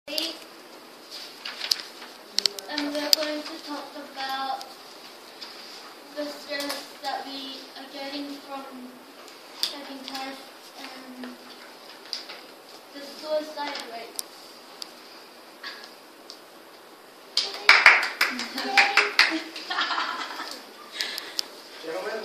And we're going to talk about the stress that we are getting from having tests and the suicide rate. Gentlemen,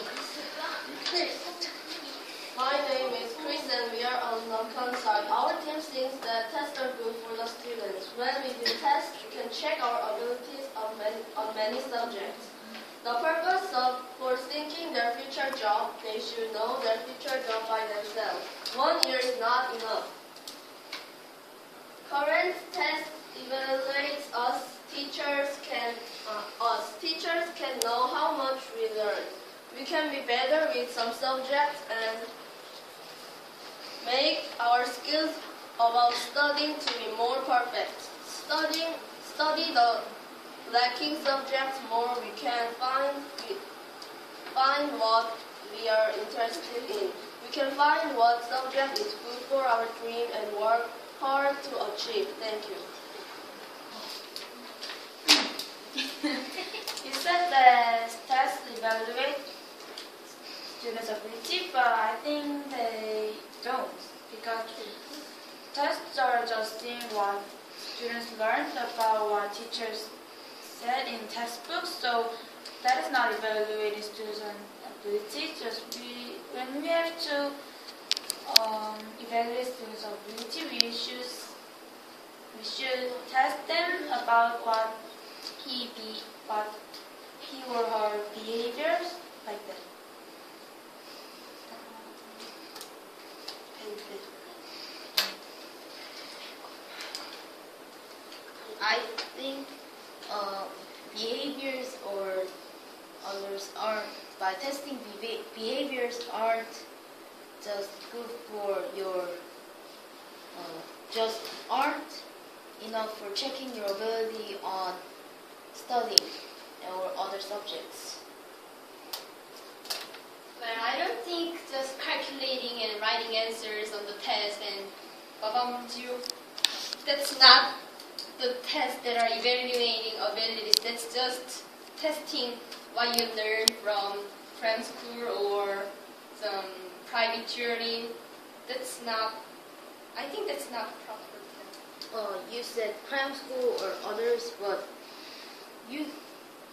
My name is Chris and we are on the account side. Our team thinks that tests are good for the students. When we do tests, we can check our abilities on many subjects. The purpose of for thinking their future job, they should know their future job by themselves. 1 year is not enough. Current test evaluates us. Teachers can know how much we learn. We can be better with some subjects and make our skills about studying to be more perfect. Study the lacking subjects more. We can find what we are interested in. We can find what subject is good for our dream and work hard to achieve. Thank you. You said that tests evaluate students' ability, but I think they don't, because tests are just seeing what students learned about what teachers said in textbooks, so that is not evaluating students' ability. When we have to evaluate students' ability, we should test them about what he or her behaviors like that. I think behaviors or others aren't, by testing behaviors aren't just good for your, just aren't enough for checking your ability on studying or other subjects. But I don't think just calculating and writing answers on the test and that's not the tests that are evaluating abilities. That's just testing what you learned from school or some private tutoring. I think that's not proper. You said cram school or others, but you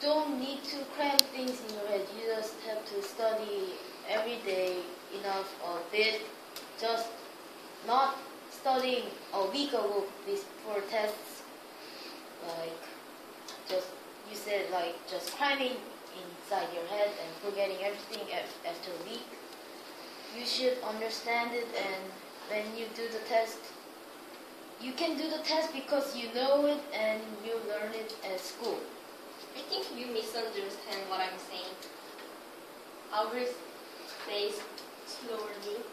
don't need to cram things in your head. You just have to study every day enough a bit. Just not studying a week ago before tests. You said just cramming inside your head and forgetting everything after a week. You should understand it, and when you do the test, you can do the test because you know it and you learn it at school. I think you misunderstand what I'm saying. I will say slowly.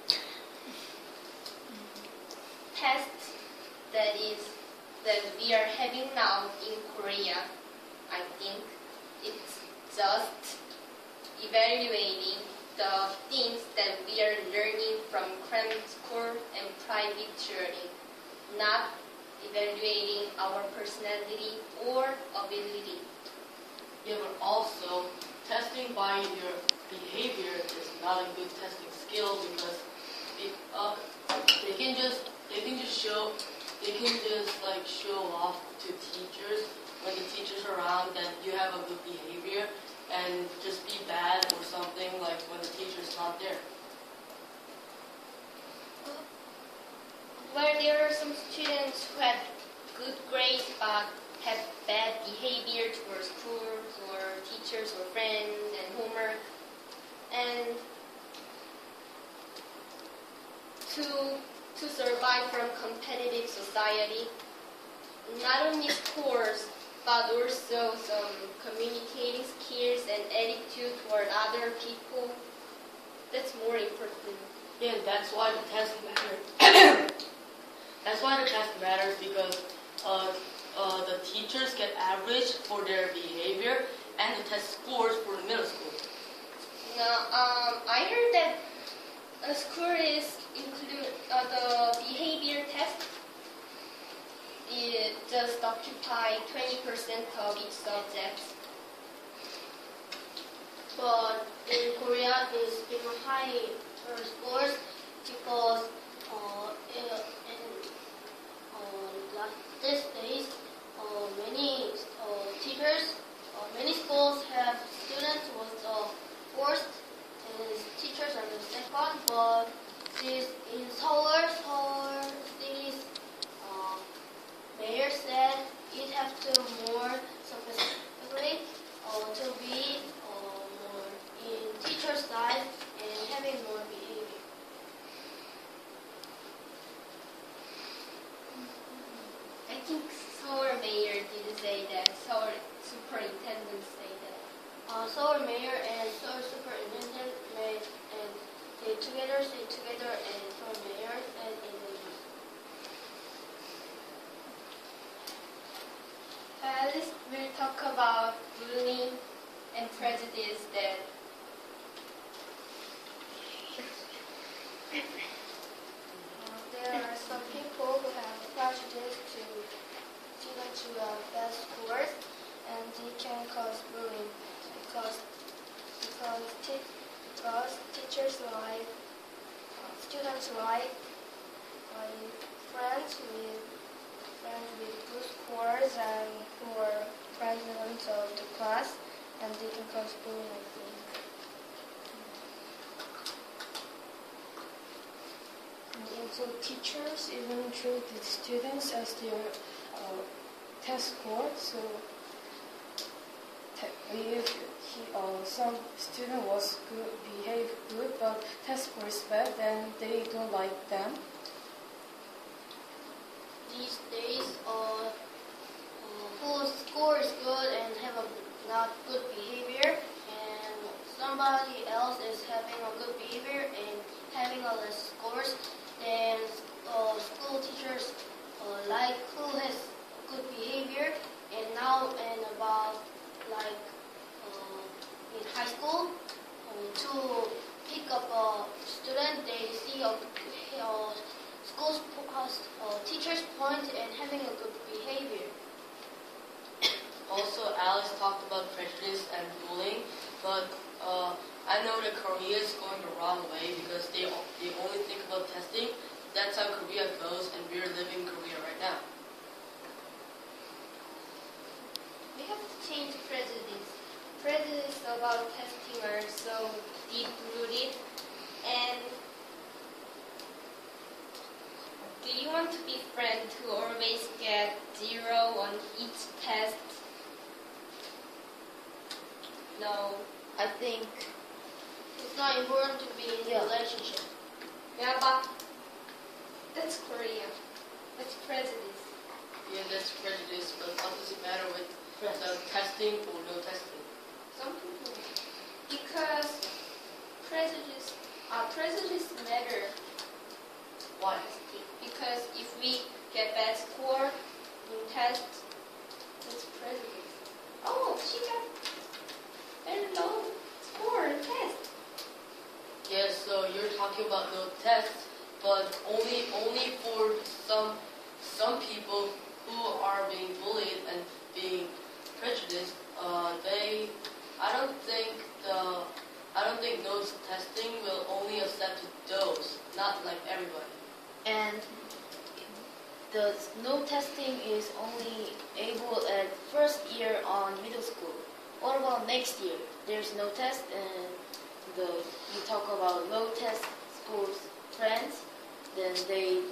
Tests that we are having now in Korea, I think it's just evaluating the things that we are learning from cram school and private tutoring, not evaluating our personality or ability. Yeah, but also testing by your behavior is not a good testing skill because they can just show off to teachers when the teacher's around that you have a good behavior and just be bad or something like when the teacher's not there. Well, there are some students who have good grades but have bad behavior towards schools or teachers or friends and homework. And to survive from competitive society, not only scores but also some communicating skills and attitude toward other people, that's more important. Yeah, that's why the test matters. That's why the test matters because the teachers get average for their behavior and the test scores for the middle school. Now, I heard that a score is include the behavior test. it just occupy 20% of each subject. But in Korea, it's been high scores because these days, many teachers, many schools have students with first and teachers are the second. But this in Seoul city's mayor said it has to more specifically to be more in teacher side and having more behavior. I think Seoul mayor did say that. Seoul superintendent say that. Seoul mayor and Seoul superintendent made and they together say together and Seoul mayor and in the Alice will talk about bullying and prejudice that there are some people who have prejudice to students who have bad scores, and they can cause bullying because teachers like students like friends with good scores and who are president of the class, and they can cause bullying, I think. And also teachers even treat the students as their test score. So if some student was good, behave good, but test score is bad, then they don't like them. These days, whose score is good and have a not good behavior, and somebody else is having a good behavior and having a less scores, then school teachers like who has good behavior, and now and about like in high school to pick up a student, they see a school's teacher's point and having a good behavior. Also, Alice talked about prejudice and bullying, but I know that Korea is going the wrong way because they only think about testing. That's how Korea goes, and we're living Korea right now. we have to change prejudice. Prejudice about testing are so deep-rooted. And do you want to be friends who always get 0 on each test? No. I think It's not important to be in a relationship. Yeah, but that's Korea. That's prejudice. Yeah, that's prejudice, but what does it matter with the testing or no testing? Some people, because prejudice matter. Why? Because if we get bad score in test, that's prejudice. Oh, she got very low score in test. Yes, so you're talking about no tests, but only for some people who are being bullied and being prejudiced. I don't think no testing will only accept those, not like everybody. and the no testing is only able at first year on middle school. What about next year? There's no test, and you talk about low test scores friends, then they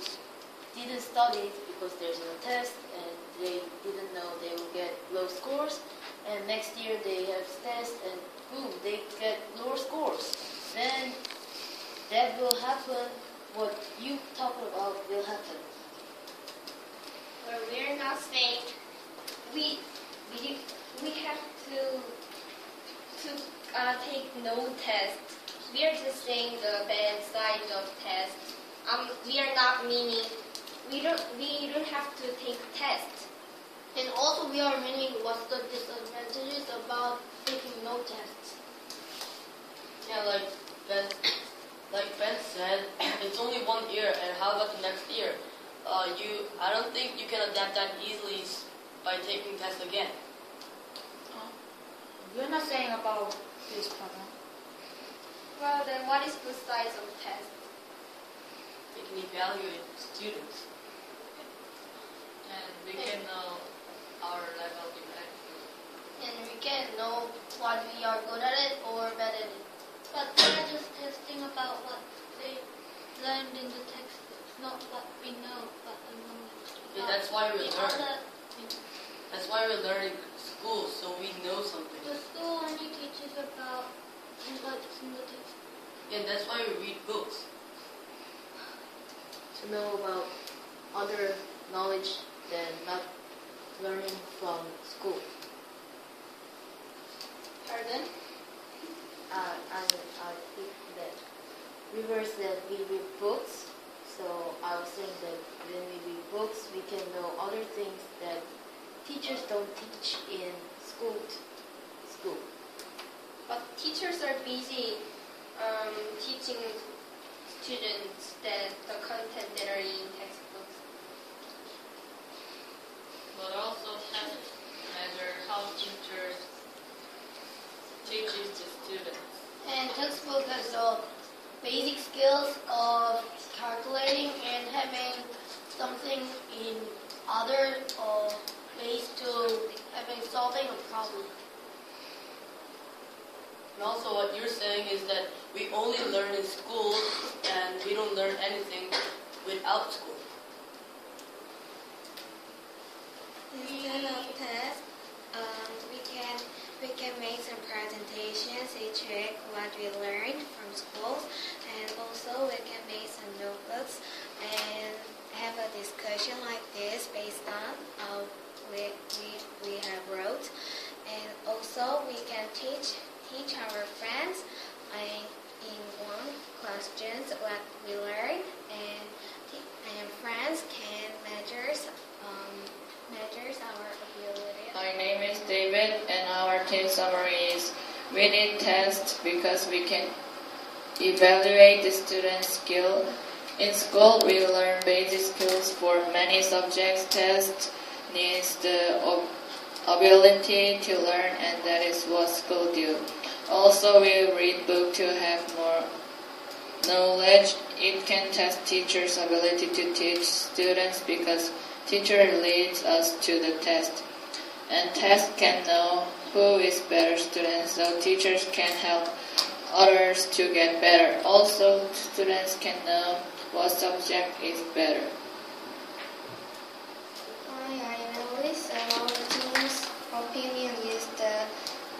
didn't study because there's no test, and they didn't know they will get low scores, and next year they have test, and boom, they get lower scores. Then that will happen. What you talk about will happen. Well, we're not saying we have to take no test. We are just saying the bad side of test. We are not meaning we don't have to take test. And also we are meaning what's the disadvantages about taking no tests. Yeah, like Ben said, it's only 1 year, and how about the next year? I don't think you can adapt that easily by taking tests again. We're not saying about this problem. Well, then what is the size of test? They can evaluate students. And we can know our level in acting. And we can know what we are good at it or bad at it. But they're just testing about what they learned in the textbooks, not what we know, but the knowledge. Yeah, that's why we The learn. other- That's why we learn in school, so we know something. The school only teaches about what's in the textbook. And that's why we read books. To know about other knowledge than not learning from school. Pardon? I think that River said we read books, so I was saying that when we read books, we can know other things that teachers don't teach in school. But teachers are busy teaching students the content that are in textbooks. But also tests measure how teachers teaches the students. And textbook has the basic skills of calculating and having something in other ways to having solving a problem. And also what you're saying is that we only learn in school and we don't learn anything without school. Instead of tests, we can make some presentations each week what we learned from school, and also we can make some notebooks and have a discussion like this based on we have wrote, and also we can teach our friends in one questions what we learned, and friends can measures our ability. My name is David, and our team summary is: we need tests because we can evaluate the student's skill. In school, we learn basic skills for many subjects. Test needs the ability to learn, and that is what school do. Also, we read book to have more knowledge. It can test teachers' ability to teach students because teacher leads us to the test. And test can know who is better students, so teachers can help others to get better. Also, students can know what subject is better. Hi, I'm Alice, and our team's opinion is that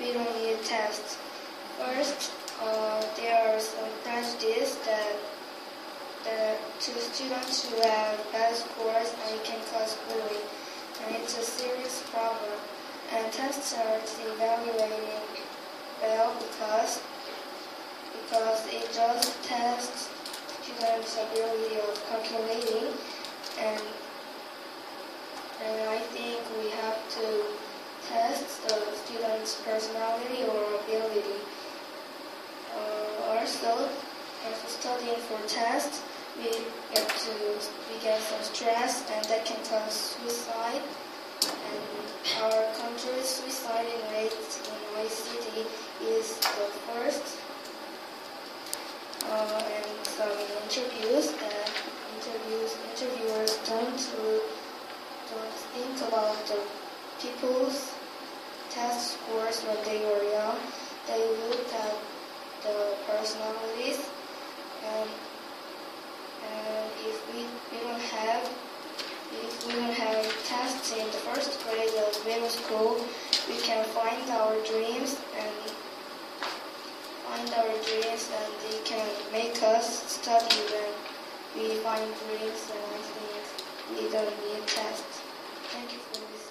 we don't need tests. First, there are some prejudice that to students who have bad scores and it can cause bullying, and it's a serious problem. And tests are evaluating well because it just tests students' ability of calculating, and I think we have to test the student's personality or ability. Also, after studying for tests, we get some stress, and that can cause suicide. And our country's suicide rate in my city is the first. And some interviewers don't think about the people's test scores when they were young. They look at the personalities, and if we don't have tests in the first grade of middle school, we can find our dreams and they can make us study when we find dreams, and I think we don't need tests. Thank you for listening.